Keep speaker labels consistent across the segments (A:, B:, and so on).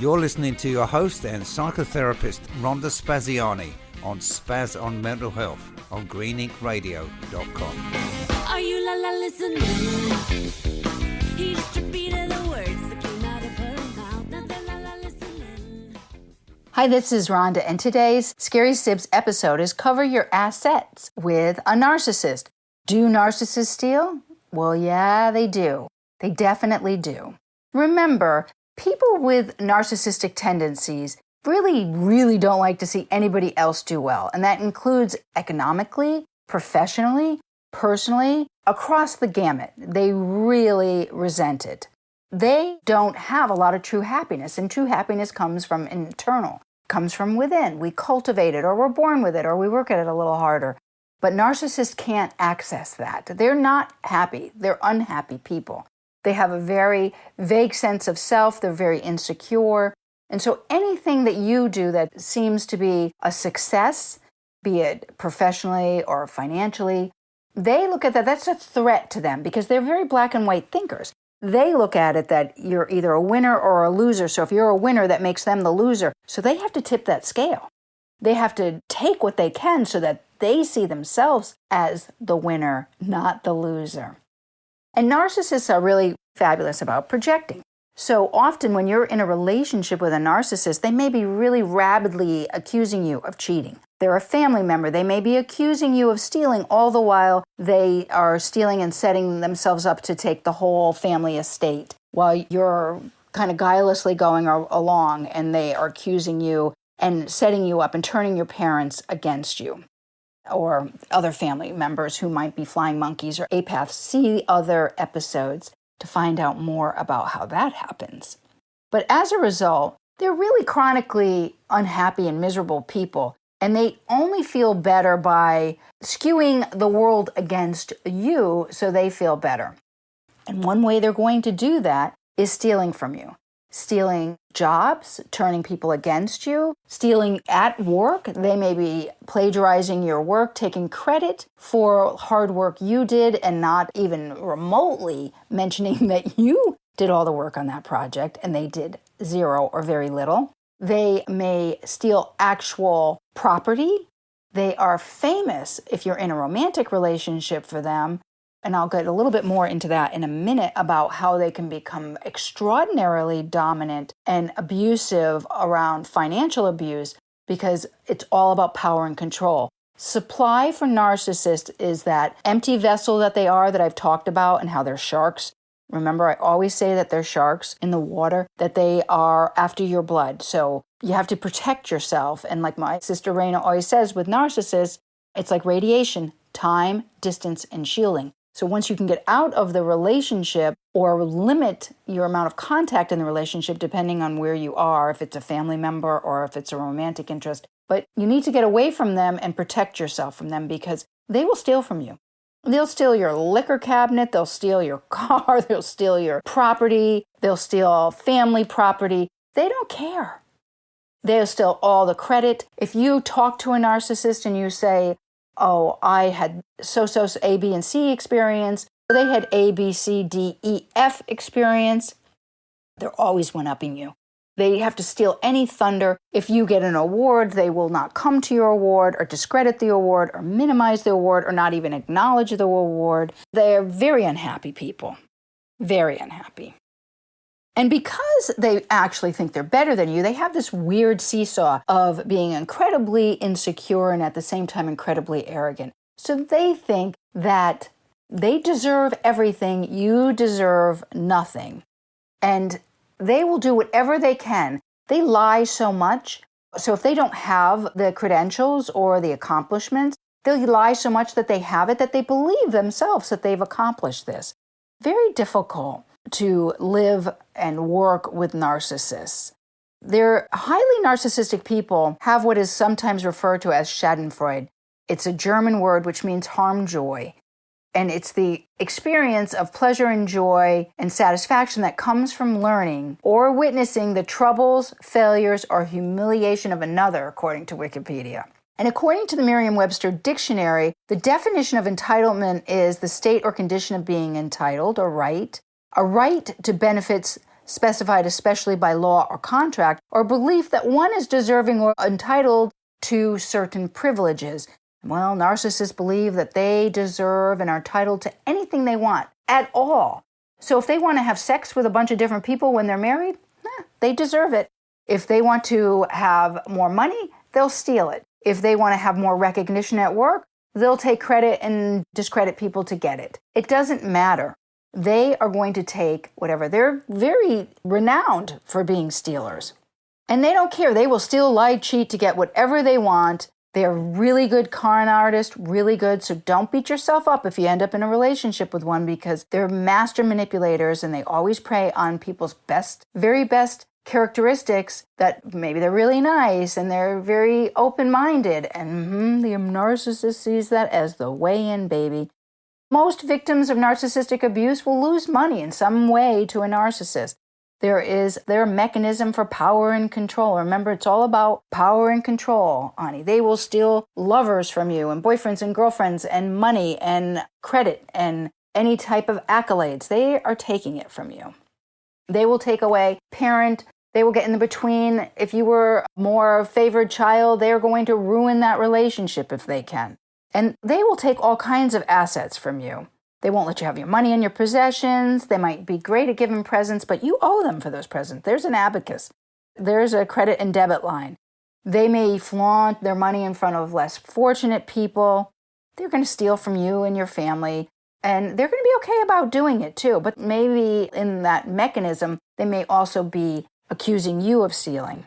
A: You're listening to your host and psychotherapist, Rhonda Spaziani, on Spaz on Mental Health on greeninkradio.com.
B: Are you listening? He distributed the words that came out of her mouth. Now they're listening.
C: Hi, this is Rhonda, and today's Scary Sibs episode is Cover Your Ass-ets with a narcissist. Do narcissists steal? Well, yeah, they do. They definitely do. Remember, people with narcissistic tendencies really don't like to see anybody else do well, and that includes economically, professionally, personally, across the gamut. They really resent it. They don't have a lot of true happiness, and true happiness comes from internal, comes from within. We cultivate it, or we're born with it, or we work at it a little harder. But narcissists can't access that. They're not happy. They're unhappy people. They have a very vague sense of self. They're very insecure. And so anything that you do that seems to be a success, be it professionally or financially, they look at that, that's a threat to them because they're very black and white thinkers. They look at it that you're either a winner or a loser. So if you're a winner, that makes them the loser. So they have to tip that scale. They have to take what they can so that they see themselves as the winner, not the loser. And narcissists are really fabulous about projecting. So often when you're in a relationship with a narcissist, they may be really rabidly accusing you of cheating. They're a family member. They may be accusing you of stealing, all the while they are stealing and setting themselves up to take the whole family estate while you're kind of guilelessly going along, and they are accusing you and setting you up and turning your parents against you or other family members who might be flying monkeys or apaths. See other episodes to find out more about how that happens. But as a result, they're really chronically unhappy and miserable people, and they only feel better by skewing the world against you so they feel better. And one way they're going to do that is stealing from you. Stealing jobs, turning people against you, stealing at work. They may be plagiarizing your work, taking credit for hard work you did and not even remotely mentioning that you did all the work on that project and they did zero or very little. They may steal actual property. They are famous if you're in a romantic relationship for them. And I'll get a little bit more into that in a minute about how they can become extraordinarily dominant and abusive around financial abuse because it's all about power and control. Supply for narcissists is that empty vessel that they are that I've talked about and how they're sharks. Remember, I always say that they're sharks in the water, that they are after your blood. So you have to protect yourself. And like my sister Raina always says with narcissists, it's like radiation, time, distance, and shielding. So once you can get out of the relationship or limit your amount of contact in the relationship, depending on where you are, if it's a family member or if it's a romantic interest, but you need to get away from them and protect yourself from them because they will steal from you. They'll steal your liquor cabinet, they'll steal your car, they'll steal your property, they'll steal family property. They don't care. They'll steal all the credit. If you talk to a narcissist and you say, oh, I had so A, B, and C experience. They had A, B, C, D, E, F experience. They're always one-upping you. They have to steal any thunder. If you get an award, they will not come to your award or discredit the award or minimize the award or not even acknowledge the award. They're very unhappy people. Very unhappy. And because they actually think they're better than you, they have this weird seesaw of being incredibly insecure and at the same time incredibly arrogant. So they think that they deserve everything, you deserve nothing. And they will do whatever they can. They lie so much. So if they don't have the credentials or the accomplishments, they'll lie so much that they have it, that they believe themselves that they've accomplished this. Very difficult to live and work with narcissists. They're highly narcissistic people have what is sometimes referred to as schadenfreude. It's a German word which means harm joy. And it's the experience of pleasure and joy and satisfaction that comes from learning or witnessing the troubles, failures, or humiliation of another, according to Wikipedia. And according to the Merriam-Webster dictionary, the definition of entitlement is the state or condition of being entitled or right, a right to benefits specified especially by law or contract, or belief that one is deserving or entitled to certain privileges. Well, narcissists believe that they deserve and are entitled to anything they want at all. So if they want to have sex with a bunch of different people when they're married, they deserve it. If they want to have more money, they'll steal it. If they want to have more recognition at work, they'll take credit and discredit people to get it. It doesn't matter. They are going to take whatever. They're very renowned for being stealers. And they don't care. They will steal, lie, cheat to get whatever they want. They're really good con artists, really good. So don't beat yourself up if you end up in a relationship with one, because they're master manipulators and they always prey on people's very best characteristics, that maybe they're really nice and they're very open-minded. And the narcissist sees that as the way in, baby. Most victims of narcissistic abuse will lose money in some way to a narcissist. There is their mechanism for power and control. Remember, it's all about power and control, Ani. They will steal lovers from you and boyfriends and girlfriends and money and credit and any type of accolades. They are taking it from you. They will take away parent. They will get in the between. If you were a more favored child, they are going to ruin that relationship if they can. And they will take all kinds of assets from you. They won't let you have your money and your possessions. They might be great at giving presents, but you owe them for those presents. There's an abacus. There's a credit and debit line. They may flaunt their money in front of less fortunate people. They're going to steal from you and your family. And they're going to be okay about doing it too. But maybe in that mechanism, they may also be accusing you of stealing.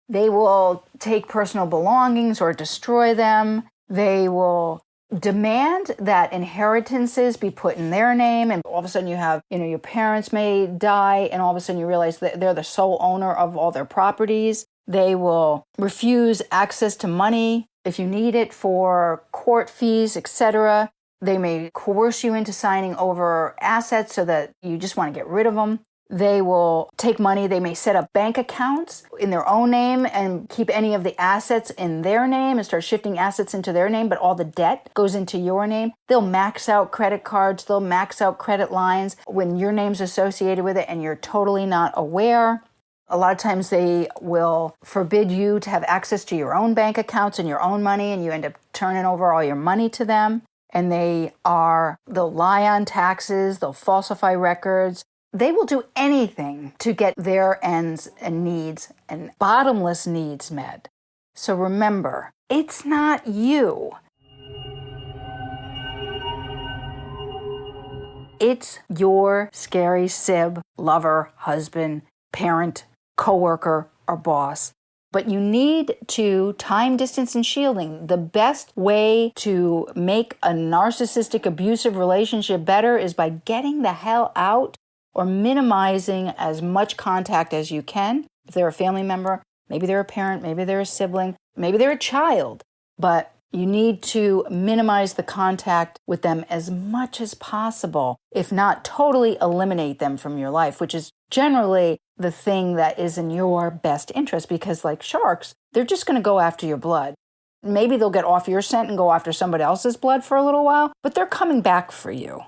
C: They will take personal belongings or destroy them. They will demand that inheritances be put in their name, and all of a sudden you have, your parents may die, and all of a sudden you realize that they're the sole owner of all their properties. They will refuse access to money if you need it for court fees, etc. They may coerce you into signing over assets so that you just want to get rid of them. They will take money. They may set up bank accounts in their own name and keep any of the assets in their name and start shifting assets into their name, but all the debt goes into your name. They'll max out credit cards. They'll max out credit lines when your name's associated with it and you're totally not aware. A lot of times they will forbid you to have access to your own bank accounts and your own money, and you end up turning over all your money to them. And they'll lie on taxes. They'll falsify records. They will do anything to get their ends and needs and bottomless needs met. So remember, it's not you. It's your scary sib, lover, husband, parent, coworker, or boss. But you need to time, distance, and shielding. The best way to make a narcissistic, abusive relationship better is by getting the hell out or minimizing as much contact as you can. If they're a family member, maybe they're a parent, maybe they're a sibling, maybe they're a child, but you need to minimize the contact with them as much as possible, if not totally eliminate them from your life, which is generally the thing that is in your best interest, because like sharks, they're just going to go after your blood. Maybe they'll get off your scent and go after somebody else's blood for a little while, but they're coming back for you.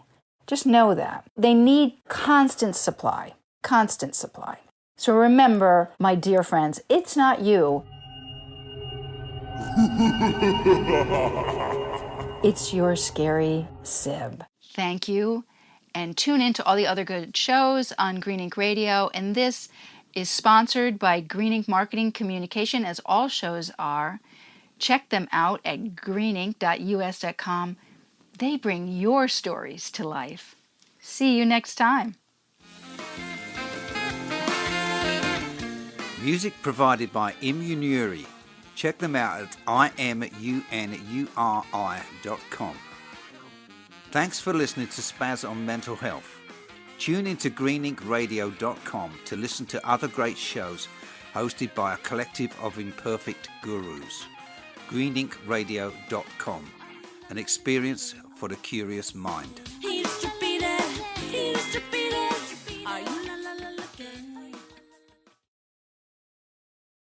C: Just know that. They need constant supply. So remember, my dear friends, it's not you. It's your scary sib. Thank you. And tune in to all the other good shows on Green Ink Radio. And this is sponsored by Green Ink Marketing Communication, as all shows are. Check them out at greenink.us.com. They bring your stories to life. See you next time.
A: Music provided by Immunuri. Check them out at imunuri.com. Thanks for listening to Spaz on Mental Health. Tune into greeninkradio.com to listen to other great shows hosted by a collective of imperfect gurus. greeninkradio.com, an experience for the curious mind.